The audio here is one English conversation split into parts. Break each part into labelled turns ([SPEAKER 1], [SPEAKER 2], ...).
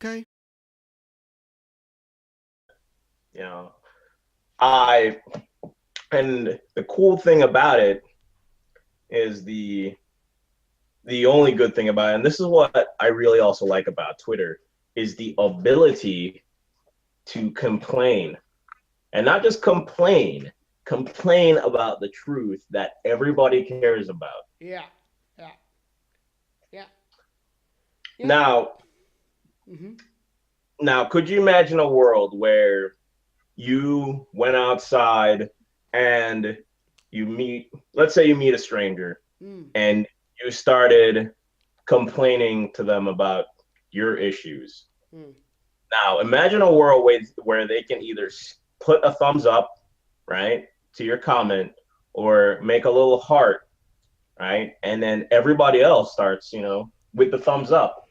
[SPEAKER 1] Okay.
[SPEAKER 2] You know, I and the cool thing about it is the only good thing about it, and this is what I really also like about Twitter, is the ability to complain. And not just complain, complain about the truth that everybody cares about.
[SPEAKER 1] Yeah. Yeah. Yeah. Yeah.
[SPEAKER 2] Now,
[SPEAKER 1] Mm-hmm.
[SPEAKER 2] now could you imagine a world where you went outside and you meet, let's say you meet a stranger
[SPEAKER 1] Mm.
[SPEAKER 2] and you started complaining to them about your issues.
[SPEAKER 1] Mm.
[SPEAKER 2] Now, imagine a world where they can either put a thumbs up, right, to your comment or make a little heart, right? And then everybody else starts, with the thumbs up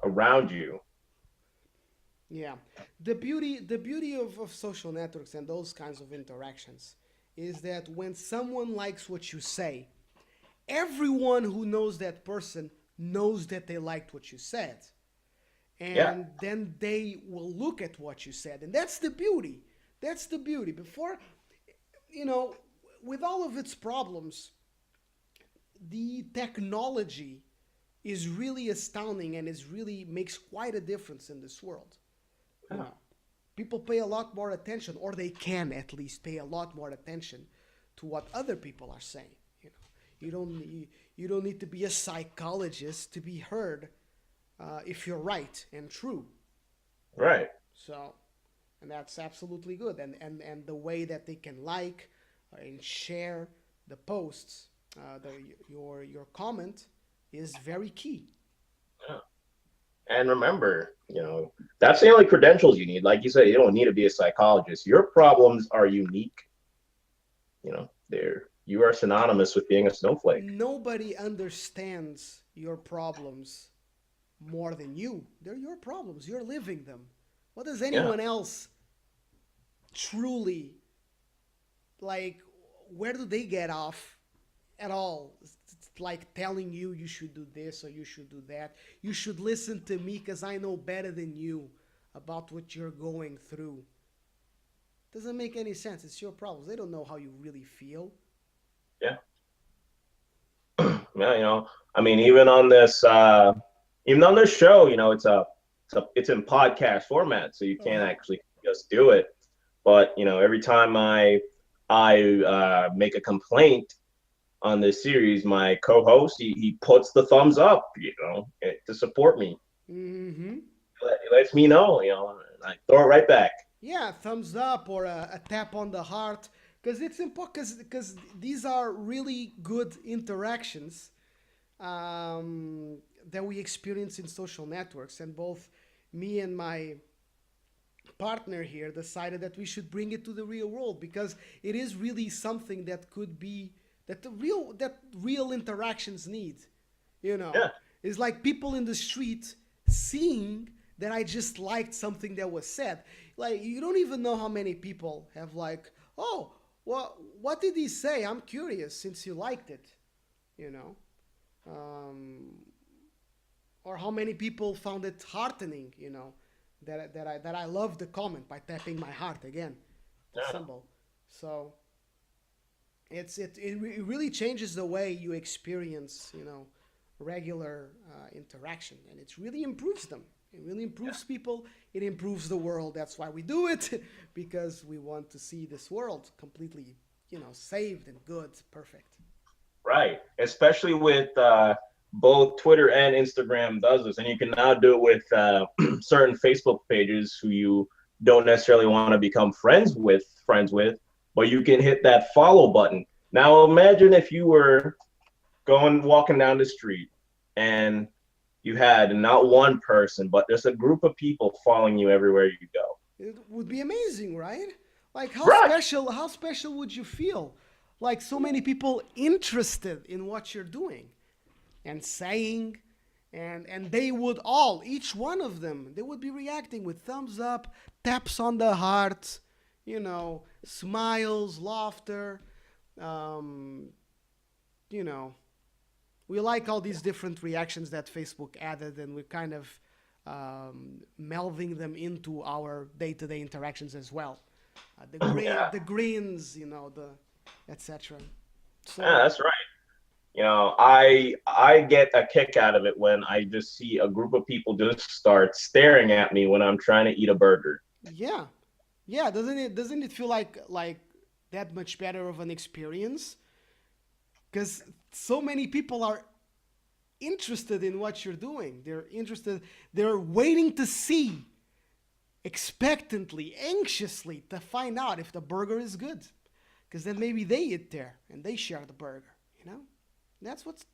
[SPEAKER 2] around you.
[SPEAKER 1] Yeah. The beauty of social networks and those kinds of interactions is that when someone likes what you say, everyone who knows that person knows that they liked what you said.
[SPEAKER 2] Yeah,
[SPEAKER 1] And then they will look at what you said. And that's the beauty. That's the beauty. Before, you know, with all of its problems, the technology is really astounding and is really makes quite a difference in this world. You
[SPEAKER 2] yeah,
[SPEAKER 1] know, people pay a lot more attention, or they can at least pay a lot more attention to what other people are saying. You know, you don't need to be a psychologist to be heard if you're right and true.
[SPEAKER 2] right.
[SPEAKER 1] So, and that's absolutely good. And the way that they can like and share the posts, your comment is very key.
[SPEAKER 2] Yeah. And remember, that's the only credentials you need. Like you said, you don't need to be a psychologist. Your problems are unique. You are synonymous with being a snowflake.
[SPEAKER 1] Nobody understands your problems more than you. They're your problems. You're living them. What does
[SPEAKER 2] Yeah,
[SPEAKER 1] anyone else truly like? Where do they get off at all? It's like telling you you should do this or you should do that. You should listen to me because I know better than you about what you're going through. Doesn't make any sense. It's your problems. They don't know how you really feel.
[SPEAKER 2] yeah, yeah. I mean, even on this show, it's in podcast format, so you
[SPEAKER 1] Uh
[SPEAKER 2] can't
[SPEAKER 1] huh.
[SPEAKER 2] actually just do it. But every time I make a complaint on this series, my co-host he puts the thumbs up, to support me.
[SPEAKER 1] Mm-hmm.
[SPEAKER 2] He lets me know, and I throw it right back.
[SPEAKER 1] Yeah, thumbs up or a tap on the heart because it's important because these are really good interactions that we experience in social networks, and both me and my partner here decided that we should bring it to the real world because it is really something that could be that real interactions need. You know,
[SPEAKER 2] Yeah,
[SPEAKER 1] it's like people in the street seeing that I just liked something that was said. Like you don't even know how many people have like, oh, what did he say? I'm curious since you liked it. You know, um, or how many people found it heartening. You know, that I love the comment by tapping my heart again, the
[SPEAKER 2] yeah,
[SPEAKER 1] symbol. So it really changes the way you experience regular interaction, and it really improves them. It really improves people. It improves the world. That's why we do it because we want to see this world completely saved and good, perfect.
[SPEAKER 2] right. Especially with both Twitter and Instagram does this, and you can now do it with certain Facebook pages who you don't necessarily want to become friends with, but you can hit that follow button. Now imagine if you were going walking down the street and you had not one person, but just a group of people following you everywhere you go.
[SPEAKER 1] It would be amazing, right? Like
[SPEAKER 2] Right.
[SPEAKER 1] how special would you feel? Like so many people interested in what you're doing and saying, and they would all, each one of them, they would be reacting with thumbs up, taps on the heart, smiles, laughter. Um, you know, we like all these different reactions that Facebook added, and we kind of melding them into our day-to-day interactions as well.
[SPEAKER 2] Yeah,
[SPEAKER 1] The greens, the etc.
[SPEAKER 2] yeah,
[SPEAKER 1] So
[SPEAKER 2] that's right. I get a kick out of it when I just see a group of people just start staring at me when I'm trying to eat a burger.
[SPEAKER 1] yeah, yeah. Doesn't it feel like that much better of an experience? Because so many people are interested in what you're doing. They're interested. They're waiting to see, expectantly, anxiously, to find out if the burger is good. Because then maybe they eat there and they share the burger. You know, that's what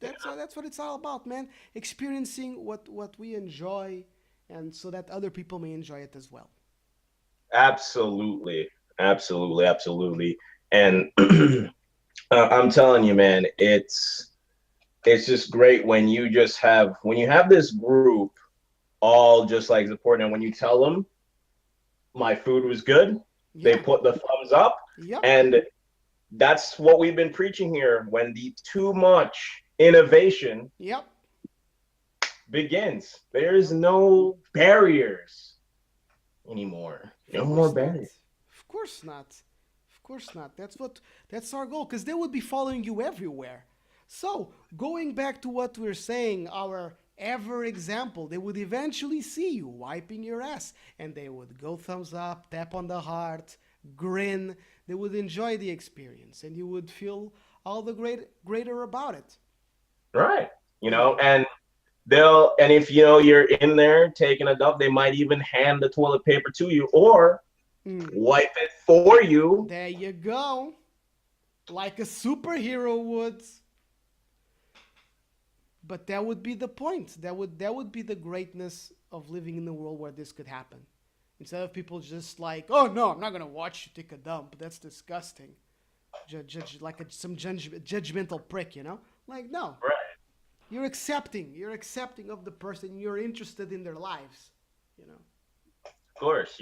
[SPEAKER 1] it's all about, man. Experiencing what we enjoy, and so that other people may enjoy it as well.
[SPEAKER 2] Absolutely, absolutely, absolutely. And I'm telling you, man, it's just great when you have this group all just like supporting, and when you tell them my food was good, they
[SPEAKER 1] Yeah.
[SPEAKER 2] put the thumbs up,
[SPEAKER 1] Yep.
[SPEAKER 2] and that's what we've been preaching here. When the too much innovation
[SPEAKER 1] Yep.
[SPEAKER 2] begins, there's
[SPEAKER 1] Yep.
[SPEAKER 2] no barriers anymore.
[SPEAKER 1] Of
[SPEAKER 2] No more
[SPEAKER 1] course not.
[SPEAKER 2] barriers.
[SPEAKER 1] Of course not. Of course not. That's our goal because they would be following you everywhere. So, going back to what we're saying, our ever example, they would eventually see you wiping your ass and they would go thumbs up, tap on the heart, grin. They would enjoy the experience and you would feel all the greater about it,
[SPEAKER 2] Right.
[SPEAKER 1] you know.
[SPEAKER 2] And and if you're in there taking a dump, they might even hand the toilet paper to you or
[SPEAKER 1] Mm.
[SPEAKER 2] wipe it for you.
[SPEAKER 1] There you go. Like a superhero would. But that would be the point. That would be the greatness of living in a world where this could happen. Instead of people just like, oh no, I'm not gonna watch you take a dump. That's disgusting. Like some judgmental prick, you know? Like no,
[SPEAKER 2] Right.
[SPEAKER 1] you're accepting. You're accepting of the person. You're interested in their lives. You know.
[SPEAKER 2] Of course,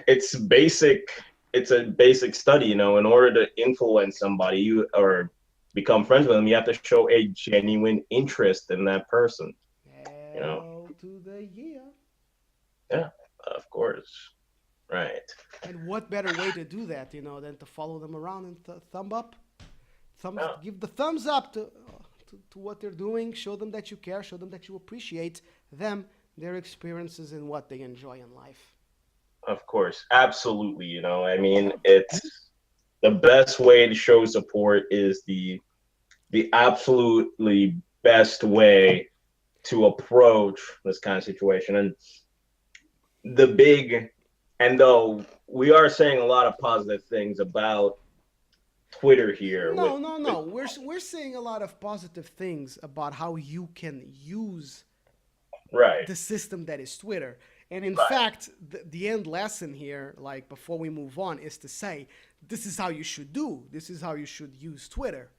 [SPEAKER 2] it's basic it's a basic study, in order to influence somebody you or become friends with them, you have to show a genuine interest in that person. You know?
[SPEAKER 1] Hell to the yeah.
[SPEAKER 2] Yeah, of course. Right.
[SPEAKER 1] And what better way to do that, than to follow them around and thumb up,
[SPEAKER 2] Yeah,
[SPEAKER 1] give the thumbs up to what they're doing. Show them that you care. Show them that you appreciate them, their experiences, and what they enjoy in life.
[SPEAKER 2] of course. Absolutely. I mean, it's the best way to show support is the absolutely best way to approach this kind of situation. And the big and though we are saying a lot of positive things about Twitter here
[SPEAKER 1] No,
[SPEAKER 2] with
[SPEAKER 1] no, no. We're saying a lot of positive things about how you can use
[SPEAKER 2] right,
[SPEAKER 1] the system that is Twitter. And in
[SPEAKER 2] right,
[SPEAKER 1] fact, the end lesson here, like before we move on, is to say this is how you should do. This is how you should use Twitter.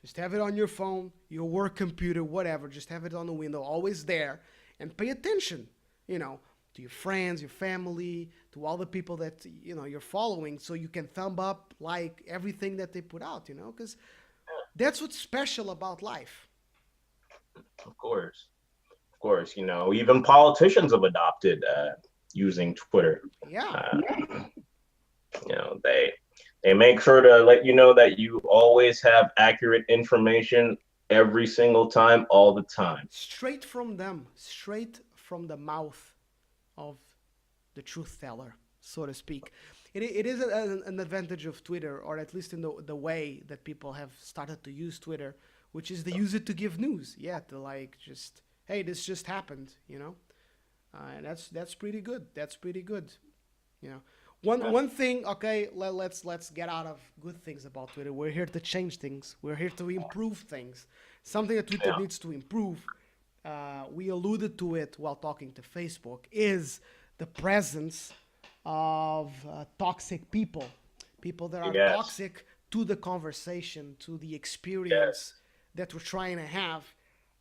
[SPEAKER 1] Just have it on your phone, your work computer, whatever. Just have it on the window, always there, and pay attention. You know, to your friends, your family, to all the people that you're following, so you can thumb up, like everything that they put out. Because that's what's special about life.
[SPEAKER 2] of course, of course. Even politicians have adopted using Twitter.
[SPEAKER 1] Yeah.
[SPEAKER 2] Uh, they make sure to let you know that you always have accurate information every single time, all the time.
[SPEAKER 1] Straight from them, straight from the mouth of the truth teller, so to speak. It is an advantage of Twitter, or at least in the way that people have started to use Twitter, which is they use it to give news. Yeah, to like just, hey, this just happened, and that's pretty good. That's pretty good. You know, one thing. Okay, let's get out of good things about Twitter. We're here to change things. We're here to improve things. Something that Twitter
[SPEAKER 2] Yeah,
[SPEAKER 1] needs to improve. We alluded to it while talking to Facebook. Is the presence of toxic people that are
[SPEAKER 2] yes,
[SPEAKER 1] toxic to the conversation, to the experience
[SPEAKER 2] yes,
[SPEAKER 1] that we're trying to have.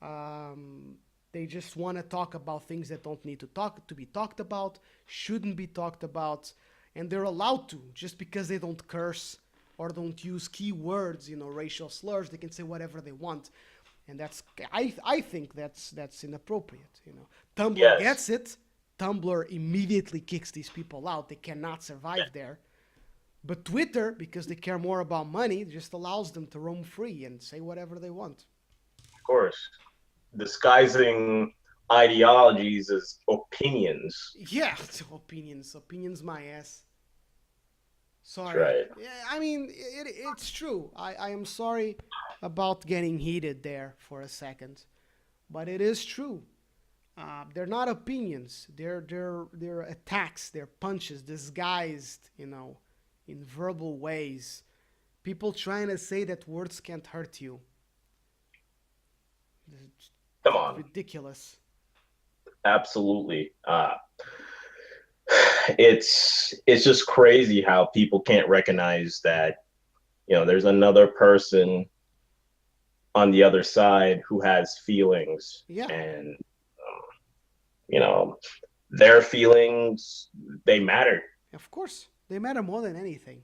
[SPEAKER 1] Um, they just want to talk about things that don't need to be talked about, shouldn't be talked about, and they're allowed to just because they don't curse or don't use keywords, racial slurs. They can say whatever they want, and I think that's inappropriate. You know, Tumblr
[SPEAKER 2] Yes,
[SPEAKER 1] gets it. Tumblr immediately kicks these people out. They cannot survive there. But Twitter, because they care more about money, just allows them to roam free and say whatever they want.
[SPEAKER 2] of course. Disguising ideologies as opinions.
[SPEAKER 1] Yeah, opinions, my ass.
[SPEAKER 2] That's
[SPEAKER 1] Sorry.
[SPEAKER 2] right.
[SPEAKER 1] Yeah, I mean, it's true. I am sorry about getting heated there for a second, but it is true. They're not opinions. They're attacks. They're punches disguised, in verbal ways. People trying to say that words can't hurt you. It's
[SPEAKER 2] Come on.
[SPEAKER 1] ridiculous.
[SPEAKER 2] Absolutely. It's just crazy how people can't recognize that, there's another person on the other side who has feelings,
[SPEAKER 1] Yeah,
[SPEAKER 2] and you know their feelings, they matter.
[SPEAKER 1] of course. They matter more than anything.